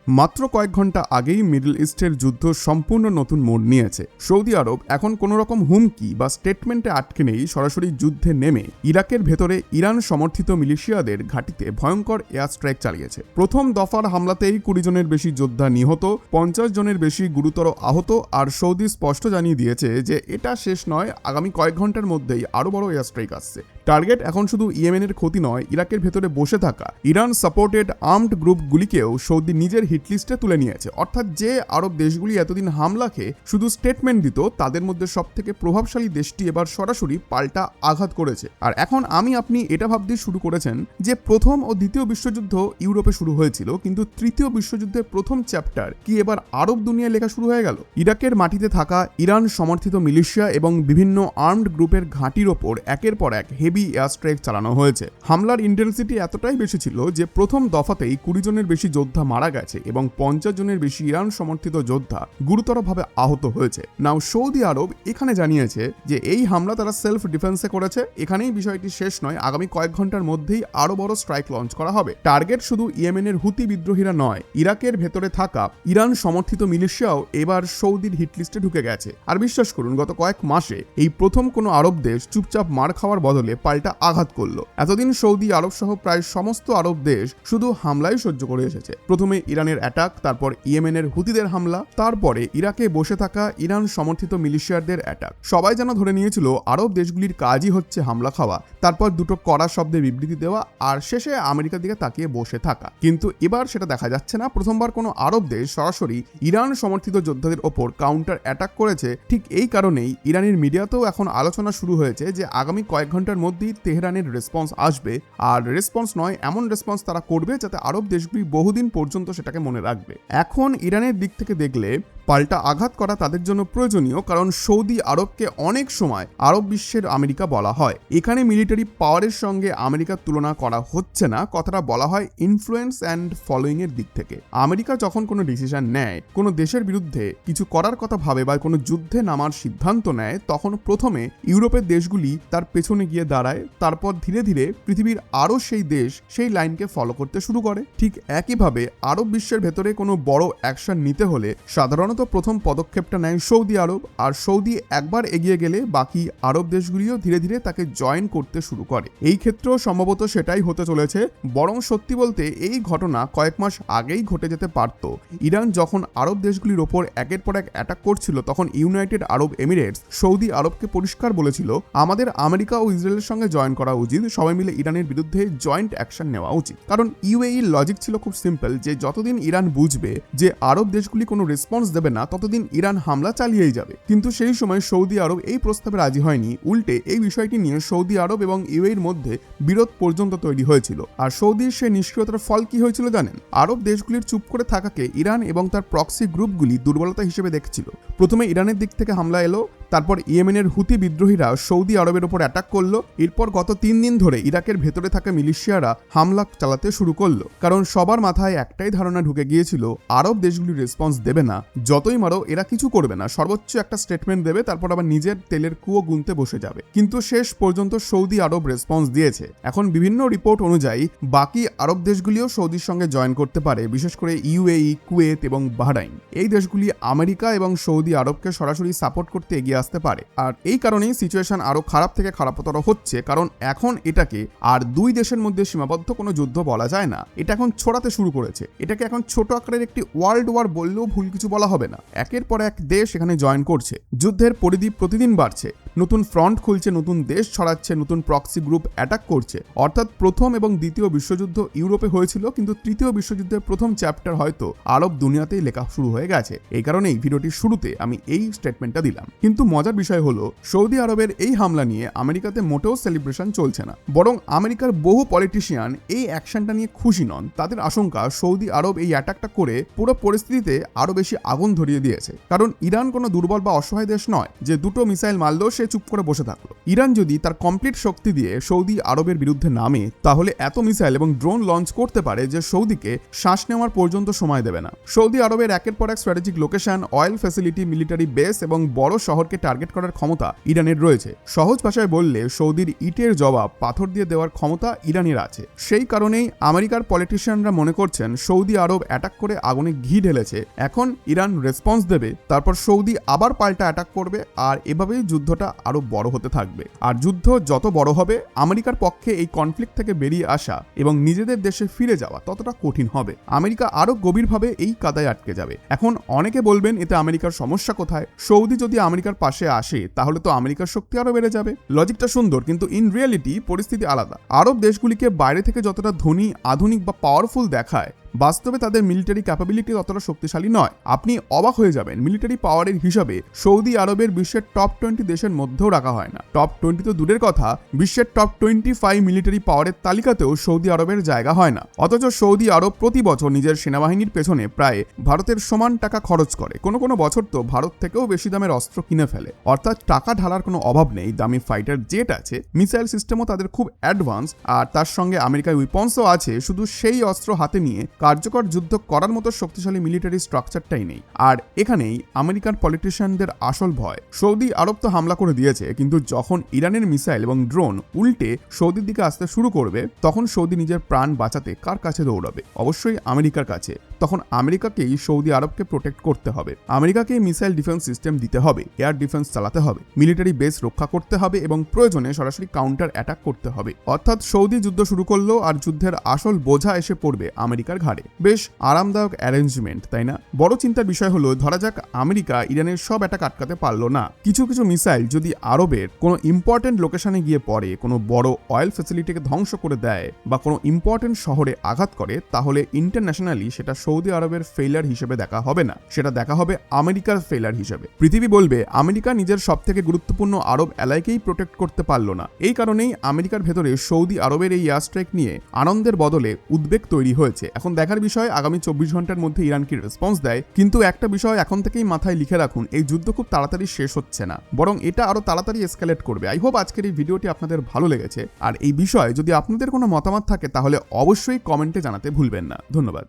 মাত্র কয়েক ঘন্টা আগেই মিডল ইস্টের যুদ্ধ সম্পূর্ণ নতুন মোড় নিয়েছে। সৌদি আরব এখন কোনো রকম হুমকি বা স্টেটমেন্টে আটকে নেই, সরাসরি যুদ্ধে নেমে ইরাকের ভেতরে ইরান সমর্থিত মিলিশিয়াদের ঘাঁটিতে ভয়ঙ্কর এয়ার স্ট্রাইক চালিয়েছে। প্রথম দফার হামলাতেই 20 জনের বেশি যোদ্ধা নিহত, 50 জনের বেশি গুরুতর আহত। আর সৌদি স্পষ্ট জানিয়ে দিয়েছে যে এটা শেষ নয়, আগামী কয়েক ঘন্টার মধ্যেই আরো বড় এয়ার স্ট্রাইক আসছে। টার্গেট এখন শুধু ইয়েমেনের ক্ষতি নয়, ইরাকের ভেতরে বসে থাকা ইরান সাপোর্টেড আর্মড গ্রুপগুলিকেও সৌদি নিজের হিটলিস্টে তুলে নিয়েছে। অর্থাৎ যে আরব দেশগুলি এতদিন হামলা খেয়ে শুধু স্টেটমেন্ট দিত, তাদের মধ্যে সবথেকে প্রভাবশালী দেশটি এবার সরাসরি পাল্টা আঘাত করেছে। আর এখন আপনি এটা ভাবতে শুরু করেছেন যে প্রথম ও দ্বিতীয় বিশ্বযুদ্ধ ইউরোপে শুরু হয়েছিল, কিন্তু তৃতীয় বিশ্বযুদ্ধের প্রথম চ্যাপ্টার কি এবার আরব দুনিয়ায় লেখা শুরু হয়ে গেল? ইরাকের মাটিতে থাকা ইরান সমর্থিত মিলিশিয়া এবং বিভিন্ন আর্মড গ্রুপের ঘাঁটির ওপর একের পর এক হেভি এয়ার স্ট্রাইক চালানো হয়েছে। হামলার ইন্টেন্সিটি এতটাই বেশি ছিল যে প্রথম দফাতেই 20 জনের বেশি যোদ্ধা মারা গেছে এবং 50 জনের বেশি ইরান সমর্থিত যোদ্ধা গুরুতরভাবে আহত হয়েছে। নাও সৌদি আরব এখানে জানিয়েছে যে এই হামলা তারা সেলফ ডিফেন্সে করেছে। এখানেই বিষয়টি শেষ নয়, আগামী কয়েক ঘন্টার মধ্যেই আরো বড় স্ট্রাইক লঞ্চ করা হবে। টার্গেট শুধু ইয়েমেনের হুতি বিদ্রোহীরা নয়, ইরাকের ভেতরে থাকা ইরান সমর্থিত মিলিশিয়াও এবার সৌদির হিটলিস্টে ঢুকে গেছে। আর বিশ্বাস করুন, গত কয়েক মাসে এই প্রথম কোনো আরব দেশ চুপচাপ মার খাওয়ার বদলে পাল্টা আঘাত করলো। এতদিন সৌদি আরব সহ প্রায় সমস্ত আরব দেশ শুধু হামলাই সহ্য করে এসেছে। প্রথমে ইরানের অ্যাটাক, তারপর ইয়েমেনের হুতিদের হামলা, তারপরে ইরাকে বসে থাকা ইরান সমর্থিত মিলিশিয়ারদের অ্যাটাক। সবাই যেন ধরে নিয়েছিল আরব দেশগুলির কাজই হচ্ছে হামলা খাওয়া, তারপর দুটো কড়া শব্দে বিবৃতি দেওয়া, আর শেষে আমেরিকার দিকে তাকিয়ে বসে থাকা। কিন্তু এবার সেটা দেখা যাচ্ছে না। প্রথমবার কোনো আরব দেশ সরাসরি ইরান সমর্থিত যোদ্ধাদের ওপর কাউন্টার অ্যাটাক করেছে। ঠিক এই কারণেই ইরানের মিডিয়াতেও এখন আলোচনা শুরু হয়েছে যে আগামী কয়েক ঘন্টার মধ্যেই তেহরানের রেসপন্স আসবে। আর রেসপন্স নয়, এমন রেসপন্স তারা করবে যাতে আরব দেশগুলি বহুদিন পর্যন্ত সেটাকে মনে রাখবে। এখন ইরানের দিক থেকে দেখলে পাল্টা আঘাত করা তাদের জন্য প্রয়োজনীয়, কারণ সৌদি আরবকে অনেক সময় আরব বিশ্বের আমেরিকা বলা হয়। এখানে মিলিটারি পাওয়ারের সঙ্গে আমেরিকার তুলনা করা হচ্ছে না, কথাটা বলা হয় ইনফ্লুয়েন্স অ্যান্ড ফলোয়িং এর দিক থেকে। আমেরিকা যখন কোনো ডিসিশন নেয়, কোনো দেশের বিরুদ্ধে কিছু করার কথা ভাবে বা কোনো যুদ্ধে নামার সিদ্ধান্ত নেয়, তখন প্রথমে ইউরোপের দেশগুলি তার পেছনে গিয়ে দাঁড়ায়, তারপর ধীরে ধীরে পৃথিবীর আরও সেই দেশ সেই লাইনকে ফলো করতে শুরু করে। ঠিক একইভাবে আরব বিশ্বের ভেতরে কোনো বড় অ্যাকশন নিতে হলে সাধারণত প্রথম পদক্ষেপটা নেয় সৌদি আরব। আর সৌদি একবার এগিয়ে গেলে বাকি আরব দেশগুলিও ধীরে ধীরে তাকে জয়েন করতে শুরু করে। এই ক্ষেত্রেও সম্ভবত সেটাই হতে চলেছে। বরং সত্যি বলতে এই ঘটনা কয়েক মাস আগেই ঘটে যেতে পারত। ইরান যখন আরব দেশগুলির ওপর একের পর এক অ্যাটাক করছিল, তখন ইউনাইটেড আরব এমিরেটস সৌদি আরবকে পরিষ্কার বলেছিল, আমাদের আমেরিকা ও ইসরায়েলের সঙ্গে জয়েন করা উচিত, সবাই মিলে ইরানের বিরুদ্ধে জয়েন্ট অ্যাকশন নেওয়া উচিত। কারণ ইউএইর লজিক ছিল খুব সিম্পল, যে যতদিন ইরান বুঝবে যে আরব দেশগুলি কোনো রেসপন্স দেবে না, ততদিন ইরান হামলা চালিয়েই যাবে। কিন্তু সেই সময় সৌদি আরব এই প্রস্তাবে রাজি হয়নি। উল্টে এই বিষয়টি নিয়ে সৌদি আরব এবং ইউএইর মধ্যে বিরোধ পর্যন্ত তৈরি হয়েছিল। আর সৌদির সেই নিষ্ক্রিয়তার ফল কি হয়েছিল জানেন? আরব দেশগুলির চুপ করে থাকাকে ইরান এবং তার প্রক্সি গ্রুপগুলি দুর্বলতা হিসেবে দেখছিল। প্রথমে ইরানের দিক থেকে হামলা এলো, তারপর ইয়েমেনের হুতি বিদ্রোহীরা সৌদি আরবের ওপর অ্যাটাক করলো। এরপর গত 3 দিন ধরে ইরাকের ভেতরে থাকা মিলিশিয়ারা হামলা চালাতে শুরু করলো। কারণ সবার মাথায় একটাই ধারণা ঢুকে গিয়েছিল, আরব দেশগুলি রেসপন্স দেবে না, যতই মারো এরা কিছু করবে না, সর্বোচ্চ একটা স্টেটমেন্ট দেবে, তারপর আবার নিজের তেলের কুয়ো গুনতে বসে যাবে। কিন্তু শেষ পর্যন্ত সৌদি আরব রেসপন্স দিয়েছে। এখন বিভিন্ন রিপোর্ট অনুযায়ী বাকি আরব দেশগুলিও সৌদির সঙ্গে জয়েন করতে পারে, বিশেষ করে ইউএই, কুয়েত এবং বাহরাইন। এই দেশগুলি আমেরিকা এবং সৌদি আরবকে সরাসরি সাপোর্ট করতে এগিয়ে আসতে পারে। আর এই কারণেই সিচুয়েশন আরো খারাপ থেকে খারাপতর হচ্ছে, কারণ এখন এটাকে আর দুই দেশের মধ্যে সীমাবদ্ধ কোনো যুদ্ধ বলা যায় না। এটা এখন ছড়াতে শুরু করেছে। এটাকে এখন ছোট আকারের একটি ওয়ার্ল্ড ওয়ার বললেও ভুল কিছু বলা হবে না। একের পর এক দেশ এখানে জয়েন করছে, যুদ্ধের পরিধি প্রতিদিন বাড়ছে, নতুন ফ্রন্ট খুলছে, নতুন দেশ ছড়াচ্ছে, নতুন প্রক্সি গ্রুপ অ্যাটাক করছে। অর্থাৎ প্রথম এবং দ্বিতীয় বিশ্বযুদ্ধ ইউরোপে হয়েছিল, কিন্তু তৃতীয় বিশ্বযুদ্ধের প্রথম চ্যাপ্টার হয়তো আরব দুনিয়াতেই লেখা শুরু হয়ে গেছে। এই কারণেই ভিডিওটির শুরুতে আমি এই স্টেটমেন্টটা দিলাম। কিন্তু মজার বিষয় হলো, সৌদি আরবের এই হামলা নিয়ে আমেরিকাতে মোটেও সেলিব্রেশন চলছে না। বরং আমেরিকার বহু পলিটিশিয়ান এই অ্যাকশনটা নিয়ে খুশি নন। তাদের আশঙ্কা, সৌদি আরব এই অ্যাটাকটা করে পুরো পরিস্থিতিতে আরো বেশি আগুন ধরিয়ে দিয়েছে। কারণ ইরান কোনো দুর্বল বা অসহায় দেশ নয় যে দুটো মিসাইল মারলেও সে চুপ করে বসে থাকলো। ইরান যদি তার কমপ্লিট শক্তি দিয়ে সৌদি আরবের বিরুদ্ধে নামে, তাহলে এত মিসাইল এবং ড্রোন লঞ্চ করতে পারে যে সৌদিকে শ্বাস নেওয়ার পর্যন্ত সময় দেবে না। সৌদি আরবের একের পর এক strategic location, oil facility, military base এবং বড় শহরকে টার্গেট করার ক্ষমতা ইরানের রয়েছে। সহজ ভাষায় বললে সৌদির ইটের জবাব পাথর দিয়ে দেওয়ার ক্ষমতা ইরানের আছে। সেই কারণেই আমেরিকার পলিটিশিয়ানরা মনে করছেন সৌদি আরব অ্যাটাক করে আগুনে ঘি ঢেলেছে, এখন ইরান রেসপন্স দেবে, তারপর সৌদি আবার পাল্টা অ্যাটাক করবে, আর এভাবেই যুদ্ধটা আরো বড় হতে থাকবে। আর যুদ্ধ যত বড় হবে, আমেরিকার পক্ষে এই কনফ্লিক্ট থেকে বেরিয়ে আসা এবং নিজেদের দেশে ফিরে যাওয়া ততটা কঠিন হবে। আমেরিকা আরো গভীরভাবে এই কাদায় আটকে যাবে। এখন অনেকে বলবেন এতে আমেরিকার সমস্যা কোথায়? সৌদি যদি আমেরিকার পাশে আসে তাহলে তো আমেরিকার শক্তি আরো বেড়ে যাবে। লজিকটা সুন্দর, কিন্তু ইন রিয়েলিটি পরিস্থিতি আলাদা। আরব দেশগুলিকে বাইরে থেকে যতটা ধনী, আধুনিক বা পাওয়ারফুল দেখায়, বাস্তবে তাদের মিলিটারি ক্যাপাবিলিটি ততটা শক্তিশালী নয়। আপনি অবাক হয়ে যাবেন, মিলিটারি পাওয়ারের হিসাবে সৌদি আরবের বিশ্বের টপ 20 দেশের মধ্যেও রাখা হয় না। টপ 20 তো দূরের কথা, বিশ্বের টপ 25 মিলিটারি পাওয়ারের তালিকাতেও সৌদি আরবের জায়গা হয় না। অথচ সৌদি আরব প্রতি বছর নিজের সেনাবাহিনীর পেছনে প্রায় ভারতের সমান টাকা খরচ করে। কোনো বছর তো ভারত থেকেও বেশি দামের অস্ত্র কিনে ফেলে। অর্থাৎ টাকা ঢালার কোনো অভাব নেই। দামি ফাইটার জেট আছে, মিসাইল সিস্টেমও তাদের খুব অ্যাডভান্স, আর তার সঙ্গে আমেরিকার উইপন্সও আছে। শুধু সেই অস্ত্র হাতে নিয়ে কার্যকর যুদ্ধ করার মতো শক্তিশালী মিলিটারি স্ট্রাকচারটাই নেই। আর এখানেই আমেরিকান পলিটিশিয়ানদের আসল ভয়। সৌদি আরব তো হামলা করে দিয়েছে, কিন্তু যখন ইরানের মিসাইল এবং ড্রোন উল্টে সৌদির দিকে আসতে শুরু করবে, তখন সৌদি নিজের প্রাণ বাঁচাতে কার কাছে দৌড়াবে? অবশ্যই আমেরিকার কাছে। তখন আমেরিকাকেই সৌদি আরবকে প্রোটেক্ট করতে হবে। আমেরিকাকে মিসাইল ডিফেন্স সিস্টেম দিতে হবে, এয়ার ডিফেন্স চালাতে হবে, মিলিটারি বেস রক্ষা করতে হবে এবং প্রয়োজনে সরাসরি কাউন্টার অ্যাটাক করতে হবে। অর্থাৎ সৌদি যুদ্ধ শুরু করলো আর যুদ্ধের আসল বোঝা এসে পড়বে আমেরিকার ঘাড়ে। বেশ আরামদায়ক অ্যারেঞ্জমেন্ট, তাই না? বড় চিন্তার বিষয় হলো, ধরা যাক আমেরিকা ইরানের সব অ্যাটাক আটকাতে পারলো না। কিছু মিসাইল যদি আরবের কোনো ইম্পর্টেন্ট লোকেশনে গিয়ে পড়ে, কোনো বড় অয়েল ফ্যাসিলিটিকে ধ্বংস করে দেয় বা কোনো ইম্পর্টেন্ট শহরে আঘাত করে, তাহলে ইন্টারন্যাশনালি সেটা সৌদি আরবের ফেইলার হিসেবে দেখা হবে না, সেটা দেখা হবে আমেরিকার ফেইলার হিসেবে। পৃথিবী বলবে আমেরিকা নিজের সবথেকে গুরুত্বপূর্ণ আরব এলাকাকেই প্রোটেক্ট করতে পারলো না। এই কারণেই আমেরিকার ভেতরে সৌদি আরবের এই এয়ার স্ট্রাইক নিয়ে আনন্দের বদলে উদ্বেগ তৈরি হয়েছে। এখন দেখার বিষয় আগামী 24 ঘন্টার মধ্যে ইরান কি রেসপন্স দেয়। কিন্তু একটা বিষয় এখন থেকেই মাথায় লিখে রাখুন, এই যুদ্ধ খুব তাড়াতাড়ি শেষ হচ্ছে না, বরং এটা আরো তাড়াতাড়ি এসকেলেট করবে। আই হোপ আজকের এই ভিডিওটি আপনাদের ভালো লেগেছে। আর এই বিষয়ে যদি আপনাদের কোনো মতামত থাকে তাহলে অবশ্যই কমেন্টে জানাতে ভুলবেন না। ধন্যবাদ।